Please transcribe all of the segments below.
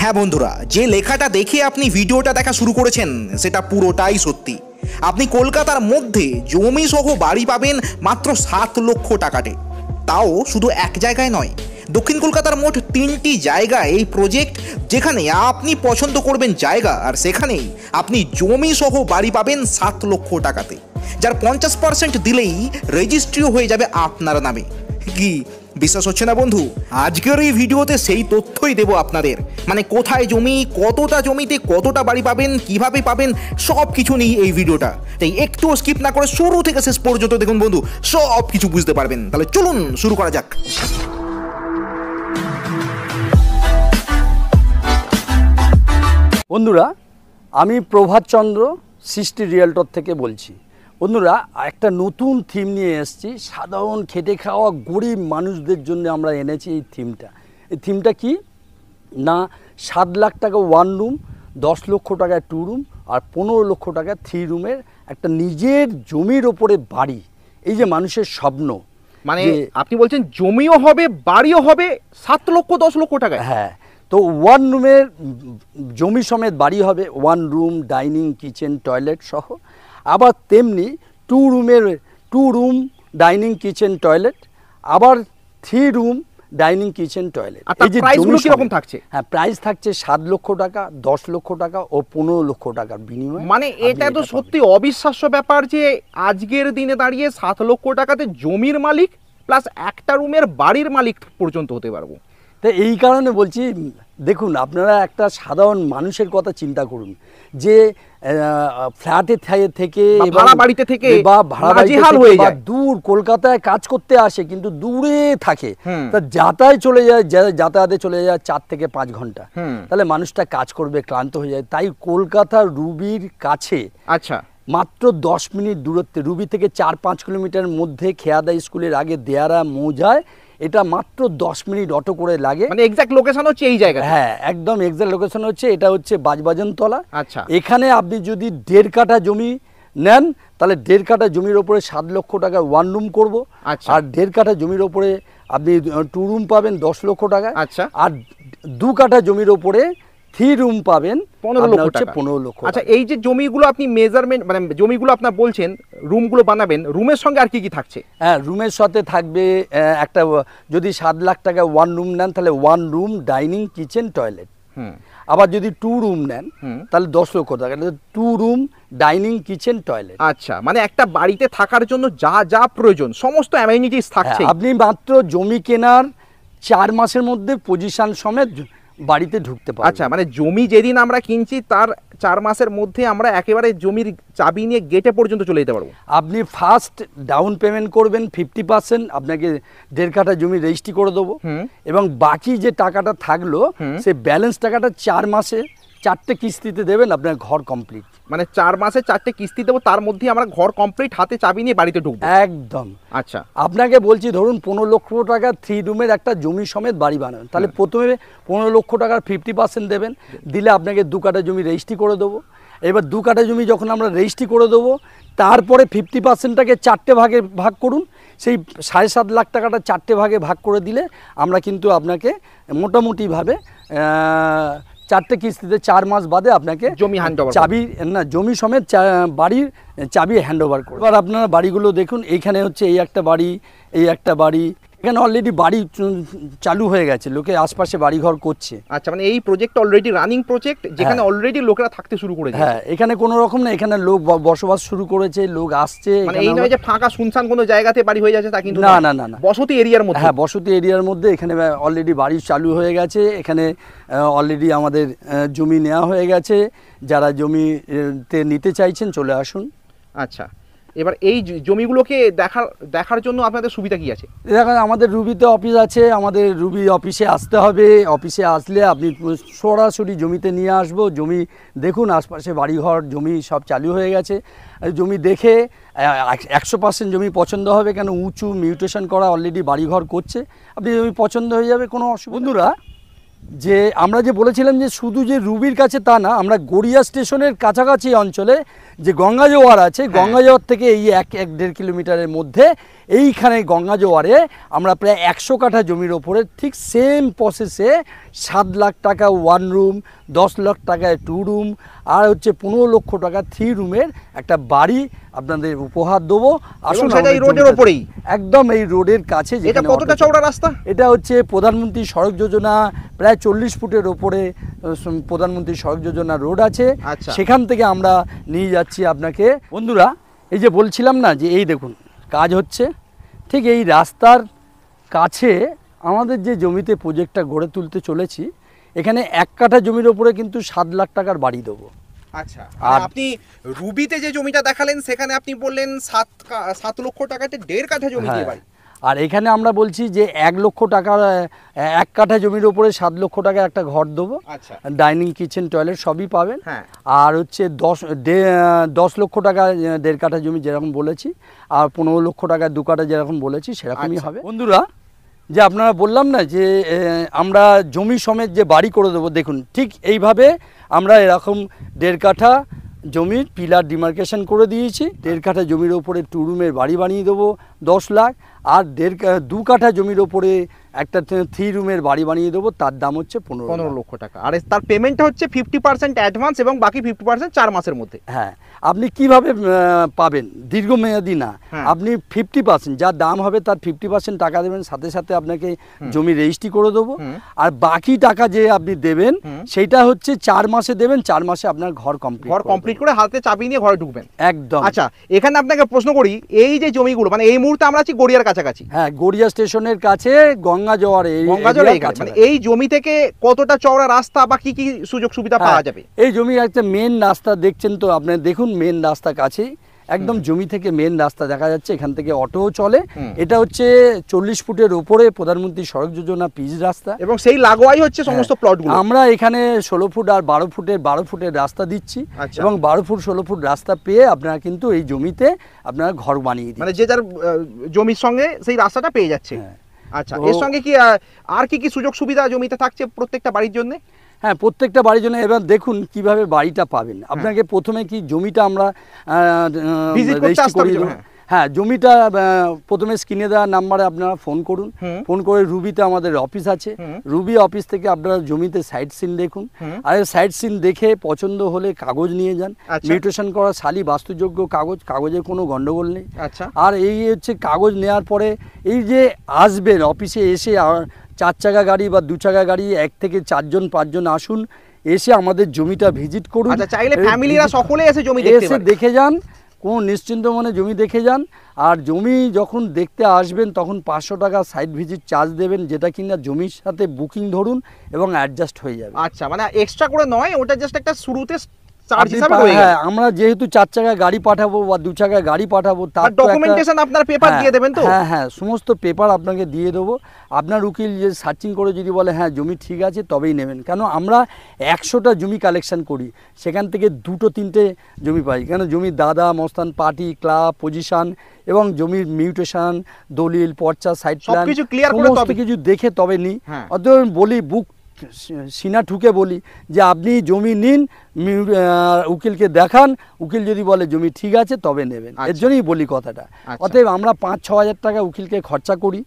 হ্যাঁ বন্ধুরা, যে লেখাটা দেখে আপনি ভিডিওটা দেখা শুরু করেছেন সেটা পুরোটাই সত্যি। আপনি কলকাতার মধ্যে জমি সহ বাড়ি পাবেন মাত্র 7 লক্ষ টাকাতে। তাও শুধু এক জায়গায় নয়, দক্ষিণ কলকাতার মোট 3টি জায়গায় এই প্রজেক্ট, যেখানে আপনি পছন্দ করবেন জায়গা আর সেখানেই আপনি জমি সহ বাড়ি পাবেন 7 লক্ষ টাকাতে, যার 50% দিলেই রেজিস্ট্রিও হয়ে যাবে আপনার নামে। কি বিশ্বাস হচ্ছে না বন্ধু? আজকের এই ভিডিওতে সেই তথ্যই দেব আপনাদের, মানে কোথায় জমি, কতটা জমিতে কতটা বাড়ি পাবেন, কিভাবে পাবেন, সব কিছু নিয়ে এই ভিডিওটা। তাই একটু স্কিপ না করে শুরু থেকে শেষ পর্যন্ত দেখুন বন্ধু, সব কিছু বুঝতে পারবেন। তাহলে চলুন শুরু করা যাক। বন্ধুরা, আমি প্রভাত চন্দ্র সৃষ্টি রিয়েলটর থেকে বলছি। বন্ধুরা, একটা নতুন থিম নিয়ে এসেছি। সাধারণ খেটে খাওয়া গরিব মানুষদের জন্য আমরা এনেছি এই থিমটা। এই থিমটা কি না, 7 লাখ টাকা 1 রুম, 10 লক্ষ টাকায় 2 রুম আর 15 লক্ষ টাকা 3 রুমের একটা নিজের জমির ওপরে বাড়ি। এই যে মানুষের স্বপ্ন, মানে আপনি বলছেন জমিও হবে বাড়িও হবে 7 লক্ষ 10 লক্ষ টাকায়? হ্যাঁ, তো 1 রুমের জমি সমেত বাড়ি হবে, 1 রুম, ডাইনিং, কিচেন, টয়লেট সহ। আবার তেমনি 2 রুম, ডাইনিং, কিচেন, টয়লেট, আবার 3 রুম, ডাইনিং, কিচেন, টয়লেট। এই যে প্রাইসগুলো কি রকম থাকছে? হ্যাঁ, প্রাইস থাকছে 7 লক্ষ টাকা, 10 লক্ষ টাকা ও 15 লক্ষ টাকার বিনিময়ে। মানে এটা তো সত্যি অবিশ্বাস্য ব্যাপার যে আজকের দিনে দাঁড়িয়ে 7 লক্ষ টাকাতে জমির মালিক প্লাস একটা রুমের বাড়ির মালিক পর্যন্ত হতে পারবো। তো এই কারণে বলছি, দেখুন আপনারা একটা সাধারণ মানুষের কথা চিন্তা করুন, যে ফ্ল্যাটে থেকে ভাড়া বাড়িতে থেকে বা ভাড়া বাড়িতে হয়ে যায়, দূর কলকাতায় কাজ করতে আসে কিন্তু দূরে থাকে, তা যাতায়াতে চলে যায় 4 থেকে 5 ঘন্টা। তাহলে মানুষটা কাজ করবে, ক্লান্ত হয়ে যায়। তাই কলকাতার রুবির কাছে, আচ্ছা, মাত্র 10 মিনিট দূরত্বে, রুবি থেকে 4-5 কিলোমিটার মধ্যে খেয়াদা স্কুলের আগে দেয়ারা মৌজায়, এটা মাত্র 10 মিনিট অটো করে লাগে। মানে এক্সাক্ট লোকেশন হচ্ছে এই জায়গা? হ্যাঁ, একদম এক্সাক্ট লোকেশন হচ্ছে এটা, হচ্ছে বাজবাজনতলা। আচ্ছা, এখানে আপনি যদি 1.5 কাঠা জমি নেন, তাহলে 1.5 কাঠা জমির ওপরে 7 লক্ষ টাকা 1 রুম করবো। আচ্ছা, আর 1.5 কাঠা জমির ওপরে আপনি 2 রুম পাবেন 10 লক্ষ টাকা। আচ্ছা, আর 2 কাঠা জমির ওপরে 3 রুম পাবেন 15 লক্ষ। আচ্ছা, এই যে জমিগুলো আপনি মেজারমেন্ট, মানে জমিগুলো আপনার বলছেন রুমগুলো বানাবেন, রুমের সঙ্গে আর কি কি থাকছে? হ্যাঁ, রুমের সাথে থাকবে একটা, যদি 7 লাখ টাকা 1 রুম নেন তাহলে 1 রুম, ডাইনিং, কিচেন, টয়লেট। আবার যদি 2 রুম নেন তাহলে 10 লক্ষ টাকা, 2 রুম, ডাইনিং, কিচেন, টয়লেট। আচ্ছা, মানে একটা বাড়িতে থাকার জন্য যা যা প্রয়োজন সমস্ত অ্যামেনিটিস থাকছে। আপনি মাত্র জমি কেনার 4 মাসের মধ্যে পজিশন সমেত বাড়িতে ঢুকতে পারবেন। আচ্ছা, মানে জমি যেদিন আমরা কিনছি তার 4 মাসের মধ্যে আমরা একেবারে জমির চাবি নিয়ে গেটে পর্যন্ত চলে যেতে পারবো। আপনি ফার্স্ট ডাউন পেমেন্ট করবেন 50%, আপনাকে 1.5 কাঠা জমি রেজিস্ট্রি করে দেবো, এবং বাকি যে টাকাটা থাকলো সেই ব্যালেন্স টাকাটা 4 মাসে 4টে কিস্তিতে দেবেন, আপনার ঘর কমপ্লিট। মানে 4 মাসে 4টে কিস্তি দেবো, তার মধ্যে আমরা ঘর কমপ্লিট, হাতে চাবি নিয়ে বাড়িতে ঢুকবো একদম। আচ্ছা, আপনাকে বলছি, ধরুন 15 লক্ষ টাকা 3 রুমের একটা জমি সমেত বাড়ি বানাবেন, তাহলে প্রথমে 15 লক্ষ টাকার 50% দেবেন, দিলে আপনাকে 2 কাঠা জমি রেজিস্ট্রি করে দেবো। এবার 2 কাঠা জমি যখন আমরা রেজিস্ট্রি করে দেবো, তারপরে 50%টাকে 4টে ভাগে ভাগ করুন, সেই 7.5 লাখ টাকাটা 4টে ভাগে ভাগ করে দিলে আমরা কিন্তু আপনাকে মোটামুটিভাবে 4টে কিস্তিতে 4 মাস বাদে আপনাকে জমি হ্যান্ডওভার, চাবি না, জমি সমেত বাড়ির চাবি হ্যান্ডওভার করবে। এবার আপনারা বাড়িগুলো দেখুন, এইখানে হচ্ছে এই একটা বাড়ি, এই একটা বাড়ি, এখানে অলরেডি বাড়ি চালু হয়ে গেছে, লোকে আশপাশে বাড়িঘর করছে। আচ্ছা, মানে এই প্রজেক্ট অলরেডি রানিং প্রজেক্ট, যেখানে অলরেডি লোকেরা থাকতে শুরু করেছে। হ্যাঁ, এখানে কোনো রকম না, এখানে লোক বসবাস শুরু করেছে, লোক আসছে। মানে এই নয় যে ফাঁকা শুনশান কোনো জায়গাতে বাড়ি হয়ে যাচ্ছে, তা কিন্তু না না না না, বসতি এরিয়ার মধ্যে। হ্যাঁ, বসতি এরিয়ার মধ্যে এখানে অলরেডি বাড়ি চালু হয়ে গেছে। এখানে অলরেডি আমাদের জমি নেওয়া হয়ে গেছে। যারা জমিতে নিতে চাইছেন চলে আসুন। আচ্ছা, এবার এই জমিগুলোকে দেখার জন্য আপনাদের সুবিধা কি আছে? দেখেন, আমাদের রুবিতে অফিস আছে, আমাদের রুবি অফিসে আসতে হবে। অফিসে আসলে আপনি সরাসরি জমিতে নিয়ে আসবো, জমি দেখুন, আশপাশে বাড়িঘর, জমি সব চালু হয়ে গেছে। জমি দেখে 100% জমি পছন্দ হবে, কেন উঁচু মিউটেশন করা অলরেডি বাড়িঘর করছে, আপনি জমি পছন্দ হয়ে যাবে, কোনো অসুবিধা। বন্ধুরা, যে আমরা যে বলেছিলাম যে শুধু যে রুবির কাছে তা না, আমরা গড়িয়া স্টেশনের কাছাকাছি অঞ্চলে যে গঙ্গা জোয়ার আছে, গঙ্গা জোয়ার থেকে এই 1-1.5 কিলোমিটারের মধ্যে এইখানে গঙ্গা জোয়ারে আমরা প্রায় 100 কাঠা জমির ওপরে ঠিক সেম প্রসেসে 7 লাখ টাকা 1 রুম, 10 লাখ টাকায় 2 রুম, আর হচ্ছে 15 লক্ষ টাকা 3 রুমের একটা বাড়ি আপনাদের উপহার দেবো। আসুন, সেটা এই রোডের ওপরেই, একদম এই রোডের কাছে। এটা কতটা চওড়া রাস্তা? এটা হচ্ছে প্রধানমন্ত্রী সড়ক যোজনা, প্রায় 40 ফুটের ওপরে প্রধানমন্ত্রী সড়ক যোজনা রোড আছে। আচ্ছা। সেখান থেকে আমরা নিয়ে যাচ্ছি আপনাকে। বন্ধুরা, এই যে বলছিলাম না যে এই দেখুন কাজ হচ্ছে, ঠিক এই রাস্তার কাছে আমাদের যে জমিতে প্রজেক্টটা গড়ে তুলতে চলেছি, এখানে 1 কাঠা জমির ওপরে কিন্তু 7 লাখ টাকার বাড়ি দেবো। আচ্ছা, আর আপনি রুবিতে যে জমিটা দেখালেন সেখানে আপনি বললেন 7 লক্ষ টাকাতে 1.5 কাঠা জমি দিয়ে বাড়ি। আর এখানে আমরা বলছি যে 1 লক্ষ টাকার 1 কাঠা জমির ওপরে 7 লক্ষ টাকা একটা ঘর দেবো। আচ্ছা, ডাইনিং, কিচেন, টয়লেট সবই পাবেন। হ্যাঁ। আর হচ্ছে 10 লক্ষ টাকা 1.5 কাঠা জমি যেরকম বলেছি, আর 15 লক্ষ টাকা 2 কাঠা যেরকম বলেছি সেরকমই আচ্ছা। হবে। বন্ধুরা, যে আপনারা বললাম না যে আমরা জমি সমেত যে বাড়ি করে দেবো, দেখুন ঠিক এইভাবে আমরা এরকম 1.5 কাঠা জমির পিলার ডিমার্কেশন করে দিয়েছি। 1.5 কাঠা জমির ওপরে 2 রুমের বাড়ি বানিয়ে দেবো 10 লাখ, আর 2 কাঠা জমির ওপরে একটা 3 রুমের বাড়ি বানিয়ে দেবো, তার দাম হচ্ছে 15 লক্ষ টাকা। আর তার পেমেন্টটা হচ্ছে 50% অ্যাডভান্স এবং বাকি 50% 4 মাসের মধ্যে। হ্যাঁ, আপনি কিভাবে পাবেন? দীর্ঘমেয়াদী না, আপনি 50% যা দাম হবে তার 50% টাকা দেবেন, সাথে সাথে আপনাকে জমি রেজিস্ট্রি করে দেবো। আর বাকি টাকা যে আপনি দেবেন সেইটা হচ্ছে 4 মাসে দেবেন, 4 মাসে আপনার ঘর কমপ্লিট করে হাতে চাবি নিয়ে ঘরে ঢুকবেন একদম। আচ্ছা, এখানে আপনাকে প্রশ্ন করি, এই যে জমিগুলো মানে এই মুহূর্তে আমরা আছি গড়িয়ার কাছাকাছি। হ্যাঁ, গড়িয়া স্টেশনের কাছে গঙ্গা জোয়ার মানে এই জমি থেকে কতটা চওড়া রাস্তা বা কি কি সুযোগ সুবিধা পাওয়া যাবে? এই জমি একটা মেন রাস্তা দেখছেন তো আপনি, দেখুন মেন রাস্তা কাছেই, একদম জমি থেকে মেন রাস্তা দেখা যাচ্ছে, এখান থেকে অটোও চলে। এটা হচ্ছে 40 ফুটের উপরে প্রধানমন্ত্রী সড়ক যোজনা পিচ রাস্তা, এবং সেই লাগোয়াই হচ্ছে সমস্ত প্লটগুলো। আমরা এখানে 16 ফুট আর 12 ফুটের রাস্তা দিচ্ছি। আচ্ছা। এবং 12 ফুট 16 ফুট রাস্তা পেয়ে আপনারা কিন্তু এই জমিতে আপনারা ঘর বানিয়ে দিন, মানে যে যার জমির সঙ্গে সেই রাস্তাটা পেয়ে যাচ্ছে। আচ্ছা, এর সঙ্গে কি আর কি কি সুযোগ সুবিধা জমিতে থাকছে প্রত্যেকটা বাড়ির জন্য? হ্যাঁ, প্রত্যেকটা বাড়ির জন্য। এবার দেখুন কিভাবে বাড়িটা পাবেন। আপনাকে প্রথমে কি জমিটা আমরা রেজিস্ট্রি করিয়ে দেবো। হ্যাঁ, জমিটা প্রথমে স্ক্রিনে দেওয়া নাম্বারে আপনারা ফোন করুন। ফোন করে রুবিতে আমাদের অফিস আছে, রুবি অফিস থেকে আপনারা জমিতে সাইট সিন দেখুন। আর সাইট সিন দেখে পছন্দ হলে কাগজ নিয়ে যান, মিউটেশন করা শালি বাস্তুযোগ্য কাগজ, কাগজে কোনো গন্ডগোল নেই। আচ্ছা। আর এই হচ্ছে কাগজ নেওয়ার পরে এই যে আসবেন অফিসে এসে 4 চাকা গাড়ি বা 2 চাকা গাড়ি 1 থেকে 4 জন 5 জন আসুন, এসে আমাদের জমিটা ভিজিট করুন। আচ্ছা, চাইলে ফ্যামিলিরা সকলে এসে জমি দেখে যান, কোনো নিশ্চিন্ত মনে জমি দেখে যান। আর জমি যখন দেখতে আসবেন তখন 500 টাকা সাইট ভিজিট চার্জ দেবেন, যেটা কিনা জমির সাথে বুকিং ধরুন এবং অ্যাডজাস্ট হয়ে যাবে। আচ্ছা, মানে এক্সট্রা করে নয়, ওটা জাস্ট একটা শুরুতে হ্যাঁ, আমরা যেহেতু 4 চাকা গাড়ি পাঠাবো বা 2 চাকা গাড়ি পাঠাবো, তার ডকুমেন্টেশন আপনার পেপার দিয়ে দেবেন তো? হ্যাঁ, সমস্ত পেপার আপনাকে দিয়ে দেবো। আপনার উকিল যে সার্চিং করে যদি বলে হ্যাঁ জমি ঠিক আছে তবেই নেবেন, কেন আমরা 100টা জমি কালেকশন করি, সেখান থেকে 2-3টে জমি পাই। কেন জমির দাদা মস্তান, পার্টি, ক্লাব, পজিশন এবং জমির মিউটেশন, দলিল, পর্চা, সাইট প্ল্যান সমস্ত কিছু দেখে তবে নিই। অতএব বলি বুক সিনা ঠুকে বলি যে আপনি জমি নিন, উকিলকে দেখান, উকিল যদি বলে জমি ঠিক আছে তবে নেবেন। এর জন্যই বলি কথাটা। অতএব আমরা 5-6 হাজার টাকা উকিলকে খরচা করি,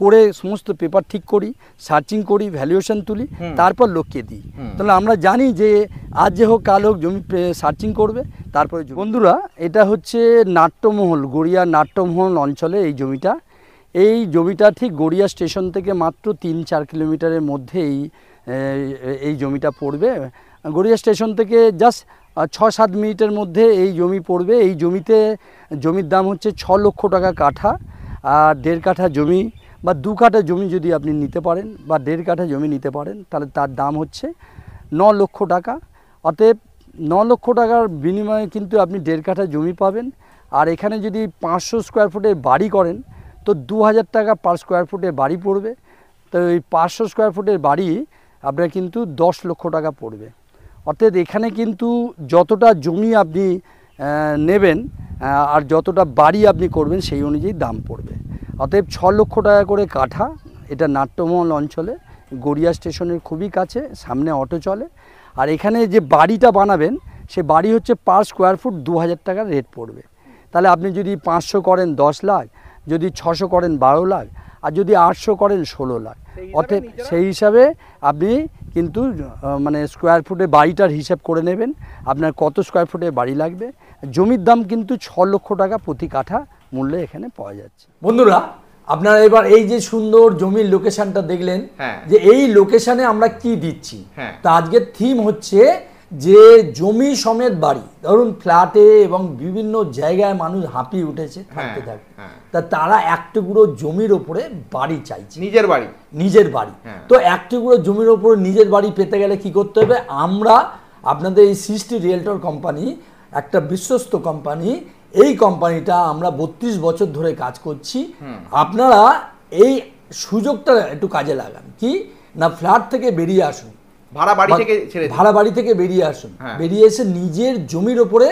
করে সমস্ত পেপার ঠিক করি, সার্চিং করি, ভ্যালুয়েশন তুলি, তারপর লোককে দিই। তাহলে আমরা জানি যে আজ যে হোক কাল হোক জমি সার্চিং করবে। তারপরে বন্ধুরা, এটা হচ্ছে নাট্যমহল, গড়িয়া নাট্যমহল অঞ্চলে এই জমিটা ঠিক গড়িয়া স্টেশন থেকে মাত্র 3-4 কিলোমিটারের মধ্যেই এই জমিটা পড়বে। গড়িয়া স্টেশন থেকে জাস্ট 6-7 মিনিটের মধ্যে এই জমি পড়বে। এই জমির দাম হচ্ছে 6 লক্ষ টাকা কাঠা। আর 1.5 কাঠা জমি বা 2 কাঠা জমি যদি আপনি নিতে পারেন বা 1.5 কাঠা জমি নিতে পারেন, তাহলে তার দাম হচ্ছে 9 লক্ষ টাকা। অতএব 9 লক্ষ টাকার বিনিময়ে কিন্তু আপনি 1.5 কাঠা জমি পাবেন। আর এখানে যদি 500 স্কোয়ার ফুটের বাড়ি করেন তো 2000 টাকা পার স্কোয়ার ফুটে বাড়ি পড়বে। তো এই 500 স্কোয়ার ফুটের বাড়ি আপনার কিন্তু 10 লক্ষ টাকা পড়বে। অর্থাৎ এখানে কিন্তু যতটা জমি আপনি নেবেন আর যতটা বাড়ি আপনি করবেন সেই অনুযায়ী দাম পড়বে। অতএব 6 লক্ষ টাকা করে কাঠা, এটা নাট্যমহল অঞ্চলে গড়িয়া স্টেশনের খুবই কাছে, সামনে অটো চলে। আর এখানে যে বাড়িটা বানাবেন সে বাড়ি হচ্ছে পার স্কোয়ার ফুট 2000 টাকার রেট পড়বে। তাহলে আপনি যদি 500 করেন 10 লাখ, যদি 600 করেন 12 লাখ, আর যদি 800 করেন 16 লাখ। অতএব সেই হিসাবে আপনি কিন্তু মানে স্কোয়ার ফুটে বাড়িটার হিসাব করে নেবেন আপনার কত স্কোয়ার ফুটে বাড়ি লাগবে। জমির দাম কিন্তু 6 লক্ষ টাকা প্রতি কাঠা মূল্যে এখানে পাওয়া যাচ্ছে। বন্ধুরা, আপনারা এবার এই যে সুন্দর জমির লোকেশনটা দেখলেন, যে এই লোকেশনে আমরা কি দিচ্ছি। তা আজকের থিম হচ্ছে যে জমি সমেত বাড়ি। ধরুন ফ্ল্যাটে এবং বিভিন্ন জায়গায় মানুষ হাঁপিয়ে উঠেছে থাকতে থাকে, তা তারা এক টুকরো জমির ওপরে বাড়ি চাইছে, নিজের বাড়ি। তো এক টুকরো জমির ওপরে নিজের বাড়ি পেতে গেলে কি করতে হবে? আমরা আপনাদের এই সৃষ্টি রিয়েলটর কোম্পানি একটা বিশ্বস্ত কোম্পানি, এই কোম্পানিটা আমরা 32 বছর ধরে কাজ করছি। আপনারা এই সুযোগটা একটু কাজে লাগান, কি না ফ্ল্যাট থেকে বেরিয়ে আসুন, ভাড়া বাড়ি থেকে বেরিয়ে আসুন, বেরিয়ে এসে নিজের জমির ওপরে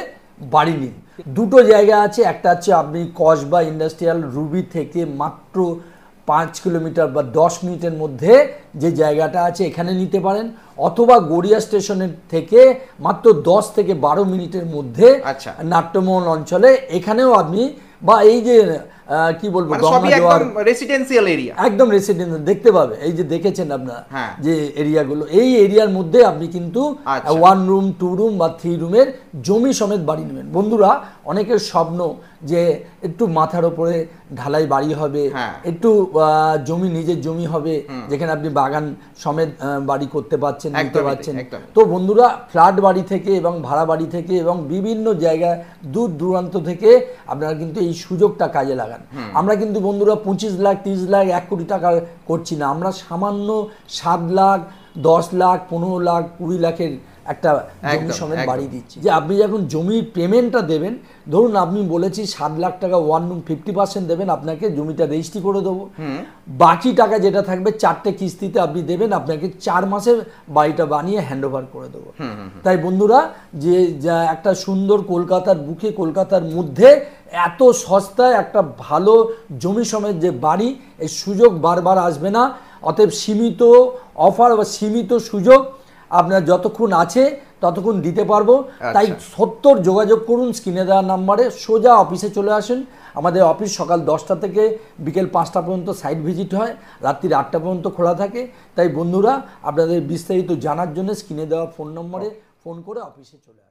বাড়ি নিন। দুটো জায়গা আছে, একটা হচ্ছে আপনি কসবা ইন্ডাস্ট্রিয়াল রুবি থেকে মাত্র 5 কিলোমিটার বা 10 মিনিটের মধ্যে যে জায়গাটা আছে এখানে নিতে পারেন, অথবা গড়িয়া স্টেশনের থেকে মাত্র 10 থেকে 12 মিনিটের মধ্যে নাট্যমহল অঞ্চলে এখানেও আপনি, বা এই যে কি বলবো রেসিডেন্সিয়াল এরিয়া, একদম রেসিডেন্সিয়াল দেখতে পাবে, এই যে দেখেছেন আপনারা যে এরিয়াগুলো, এই এরিয়ার মধ্যে আপনি কিন্তু 1 রুম 2 রুম বা 3 রুমের জমি সমেত বাড়ি নেবেন। বন্ধুরা, অনেকের স্বপ্ন যে একটু মাথার উপরে ঢালাই বাড়ি হবে, একটু জমি নিজের জমি হবে যেখানে আপনি বাগান সমেত বাড়ি করতে পারছেন, নিতে পারছেন। তো বন্ধুরা, ফ্ল্যাট বাড়ি থেকে এবং ভাড়া বাড়ি থেকে এবং বিভিন্ন জায়গায় দূর দূরান্ত থেকে আপনারা কিন্তু এই সুযোগটা কাজে লাগান। আমরা কিন্তু বন্ধুরা 25 লাখ 30 লাখ 1 কোটি টাকা করছি না, আমরা সামান্য 7 লাখ 10 লাখ 15 লাখ 20 লাখের একটা জমি সমেত বাড়ি দিচ্ছি। যে আপনি যখন জমির পেমেন্টটা দেবেন, ধরুন আপনি বলেছি 7 লাখ টাকা 1 রুম 50% দেবেন, আপনাকে জমিটা রেজিস্ট্রি করে দেবো, বাকি টাকা যেটা থাকবে 4টে কিস্তিতে আপনি দেবেন, আপনাকে 4 মাসে বাড়িটা বানিয়ে হ্যান্ড ওভার করে দেবো। তাই বন্ধুরা, যে একটা সুন্দর কলকাতার বুকে, কলকাতার মধ্যে এত সস্তায় একটা ভালো জমি সমেত যে বাড়ি, এই সুযোগ বারবার আসবে না। অতএব সীমিত অফার বা সীমিত সুযোগ আপনার যতক্ষণ আছে ততক্ষণ দিতে পারবো। তাই 70 যোগাযোগ করুন স্ক্রিনে দেওয়া নাম্বারে, সোজা অফিসে চলে আসেন। আমাদের অফিস সকাল 10টা থেকে বিকেল 5টা পর্যন্ত সাইট ভিজিট হয়, রাত্রি 8টা পর্যন্ত খোলা থাকে। তাই বন্ধুরা, আপনাদের বিস্তারিত জানার জন্য স্ক্রিনে দেওয়া ফোন নম্বরে ফোন করে অফিসে চলে আসুন।